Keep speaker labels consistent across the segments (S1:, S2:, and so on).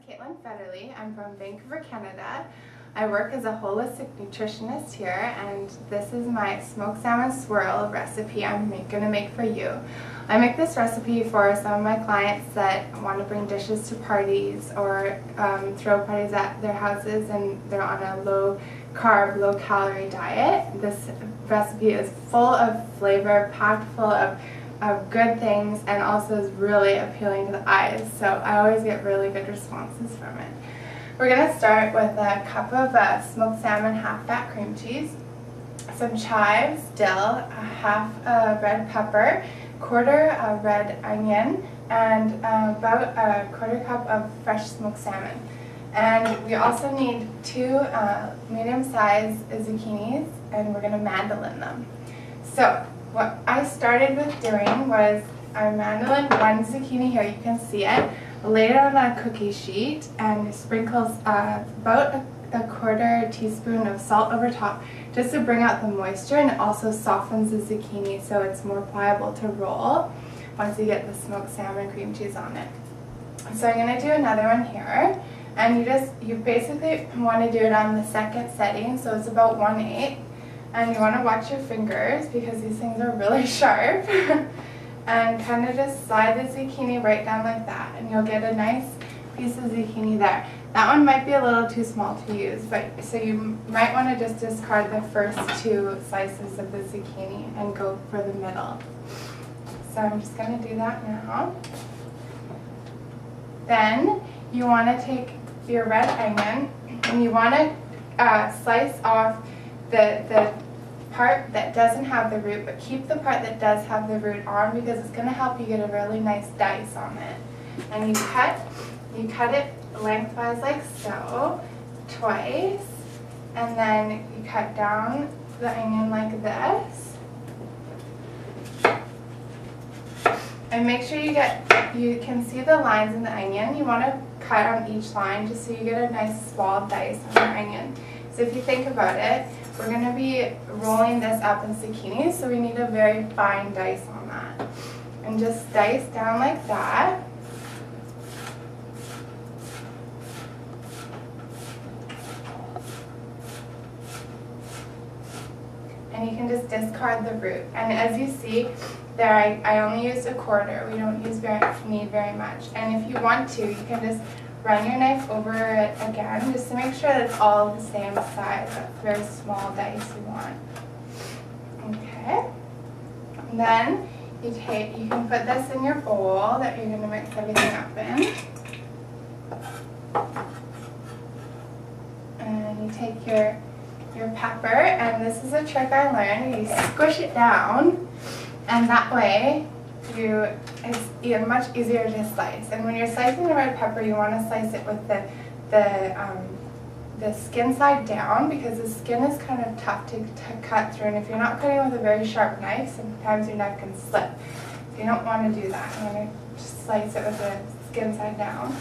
S1: I'm from Vancouver, Canada. I work as a holistic nutritionist here, and this is my smoked salmon swirl recipe I'm going to make for you. I make this recipe for some of my clients that want to bring dishes to parties or throw parties at their houses and they're on a low carb, low calorie diet. This recipe is full of flavor, packed full of good things, and also is really appealing to the eyes, so I always get really good responses from it. We're going to start with a cup of smoked salmon half-fat cream cheese, some chives, dill, a half red pepper, quarter red onion, and about a quarter cup of fresh smoked salmon. And we also need 2 medium-sized zucchinis, and we're going to mandolin them. So what I started with doing was I mandolined 1 zucchini here, you can see it, laid it on a cookie sheet, and sprinkles about a quarter teaspoon of salt over top just to bring out the moisture, and it also softens the zucchini so it's more pliable to roll once you get the smoked salmon cream cheese on it. So I'm going to do another one here, and you basically want to do it on the second setting, so it's about 1/8. And you want to watch your fingers because these things are really sharp. And kind of just slide the zucchini right down like that, and you'll get a nice piece of zucchini there. That one might be a little too small to use, but so you might want to just discard the first 2 slices of the zucchini and go for the middle. So I'm just going to do that now. Then you want to take your red onion and you want to slice off the part that doesn't have the root, but keep the part that does have the root on, because it's going to help you get a really nice dice on it. And you cut it lengthwise like so, twice, and then you cut down the onion like this. And make sure you can see the lines in the onion. You want to cut on each line just so you get a nice small dice on your onion. So if you think about it, we're going to be rolling this up in zucchini, so we need a very fine dice on that. And just dice down like that. And you can just discard the root. And as you see there, I only used a quarter. We don't need very much. And if you want to, you can just run your knife over it again, just to make sure that it's all the same size. That's very small dice you want. Okay. And then you can put this in your bowl that you're going to mix everything up in. And you take your pepper, and this is a trick I learned. You squish it down, and that way it's much easier to slice. And when you're slicing the red pepper, you want to slice it with the skin side down, because the skin is kind of tough to cut through, and if you're not cutting with a very sharp knife, sometimes your knife can slip. So you don't want to do that. You want to just slice it with the skin side down.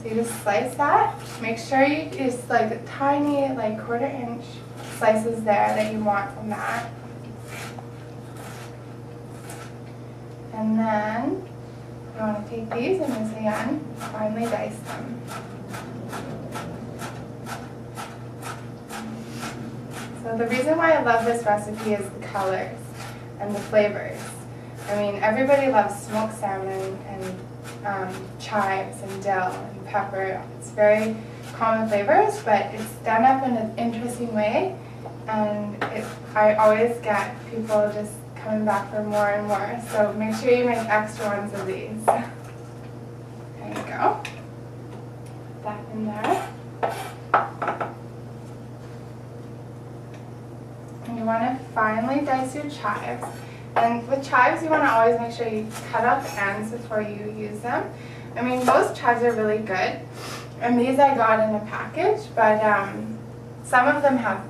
S1: So you just slice that. Make sure you just like tiny, like 1/4 inch slices there that you want from that. And then you want to take these and just again finely dice them. So the reason why I love this recipe is the colors and the flavors. I mean, everybody loves smoked salmon and chives and dill and pepper. It's very common flavors, but it's done up in an interesting way, and I always get people just coming back for more and more. So make sure you make extra ones of these. There you go. Put that in there. And you want to finely dice your chives. And with chives, you want to always make sure you cut out the ends before you use them. I mean, most chives are really good, and these I got in a package, but some of them have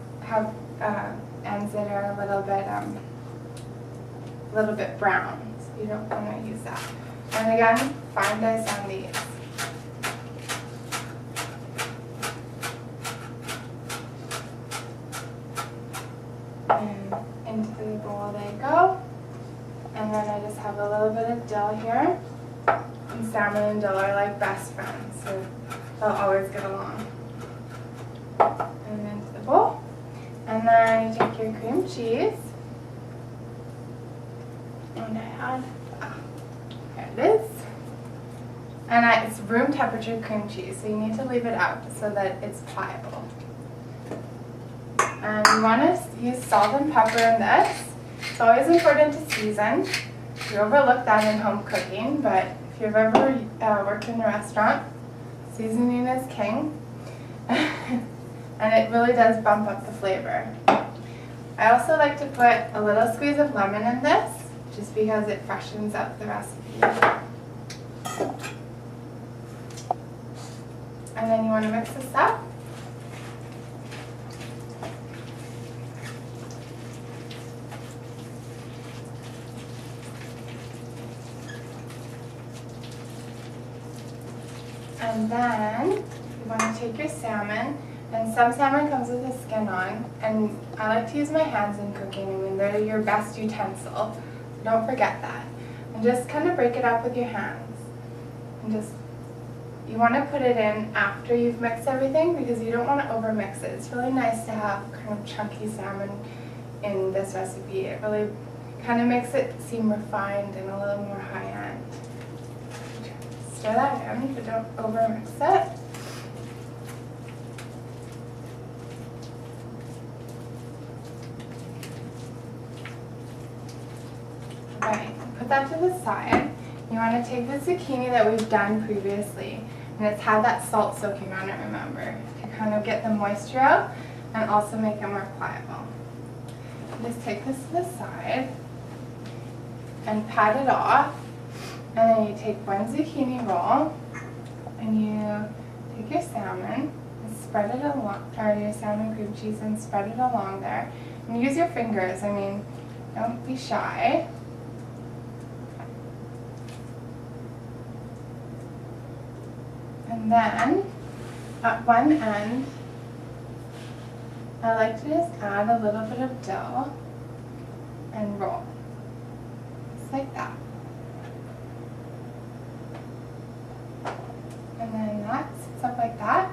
S1: ends that are a little bit brown, so you don't want to use that. And again, fine dice on these. And into the bowl they go. And then I just have a little bit of dill here. And salmon and dill are like best friends. So they'll always get along. And into the bowl. And then you take your cream cheese. And I add, there it is. And it's room temperature cream cheese, so you need to leave it out so that it's pliable. And you want to use salt and pepper in this. It's always important to season. You overlook that in home cooking, but if you've ever worked in a restaurant, seasoning is king. And it really does bump up the flavor. I also like to put a little squeeze of lemon in this, just because it freshens up the recipe. And then you want to mix this up. And then you want to take your salmon, and some salmon comes with the skin on, and I like to use my hands in cooking. I mean, they're your best utensil, so don't forget that. And just kind of break it up with your hands. And just, you want to put it in after you've mixed everything because you don't want to over mix it. It's really nice to have kind of chunky salmon in this recipe. It really kind of makes it seem refined and a little more high end. Stir that in, but don't over mix it. Right, put that to the side. You want to take the zucchini that we've done previously, and it's had that salt soaking on it, remember, to kind of get the moisture out and also make it more pliable. Just take this to the side and pat it off, and then you take one zucchini roll and you take your salmon and spread it along, or your salmon cream cheese, and spread it along there. And use your fingers, I mean, don't be shy. And then, at one end, I like to just add a little bit of dough and roll. Just like that. And then that sits up like that.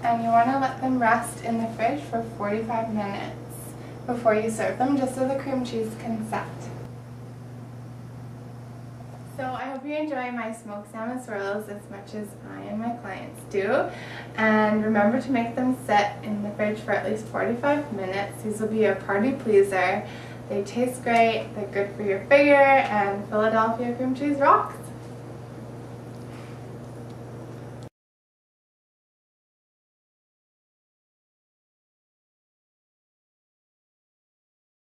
S1: And you want to let them rest in the fridge for 45 minutes before you serve them, just so the cream cheese can set. So I hope you enjoy my smoked salmon swirls as much as I and my clients do. And remember to make them sit in the fridge for at least 45 minutes. These will be a party pleaser. They taste great, they're good for your figure, and Philadelphia cream cheese rocks.